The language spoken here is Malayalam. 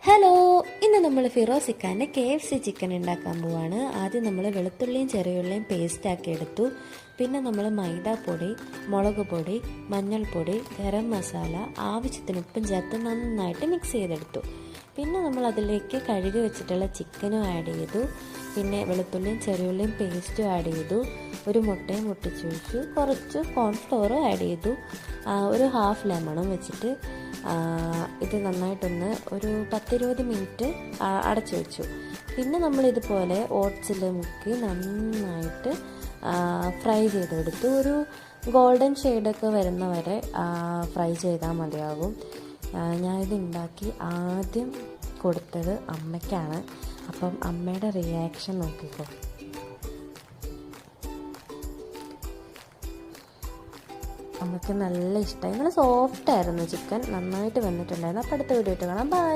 ഹലോ, ഇന്ന് നമ്മൾ ഫിറോസിക്കാൻ്റെ KFC ചിക്കൻ ഉണ്ടാക്കാൻ പോവാണ്. ആദ്യം നമ്മൾ വെളുത്തുള്ളിയും ചെറിയുള്ളിയും പേസ്റ്റാക്കി എടുത്തു. പിന്നെ നമ്മൾ മൈദാപ്പൊടി, മുളക് പൊടി, മഞ്ഞൾപ്പൊടി, ഗരം മസാല, ആവശ്യത്തിന് ഉപ്പും ചേർത്ത് നന്നായിട്ട് മിക്സ് ചെയ്തെടുത്തു. പിന്നെ നമ്മൾ അതിലേക്ക് കഴുകി വെച്ചിട്ടുള്ള ചിക്കനും ആഡ് ചെയ്തു. പിന്നെ വെളുത്തുള്ളിയും ചെറിയുള്ളിയും പേസ്റ്റും ആഡ് ചെയ്തു. ഒരു മുട്ടയും പൊട്ടിച്ചൊഴിച്ചു. കുറച്ച് കോൺഫ്ലോറും ആഡ് ചെയ്തു. ഒരു ഹാഫ് ലെമണും വെച്ചിട്ട് ഇത് നന്നായിട്ടൊന്ന് ഒരു 10-20 മിനിറ്റ് അടച്ചു വെച്ചു. പിന്നെ നമ്മളിതുപോലെ ഓട്സിൽ മുക്കി നന്നായിട്ട് ഫ്രൈ ചെയ്തെടുത്തു. ഒരു ഗോൾഡൻ ഷെയ്ഡൊക്കെ വരുന്ന വരെ ഫ്രൈ ചെയ്താൽ മതിയാകും. ഞാനിത് ഉണ്ടാക്കി ആദ്യം കൊടുത്തത് അമ്മയ്ക്കാണ്. അപ്പം അമ്മയുടെ റിയാക്ഷൻ നോക്കിക്കോ. നമുക്ക് നല്ല ഇഷ്ടമായി. നല്ല സോഫ്റ്റായിരുന്നു ചിക്കൻ, നന്നായിട്ട് വന്നിട്ടുണ്ടായിരുന്നു. അപ്പോൾ അടുത്ത വീഡിയോ ഇട്ട് കാണാം. ബൈ.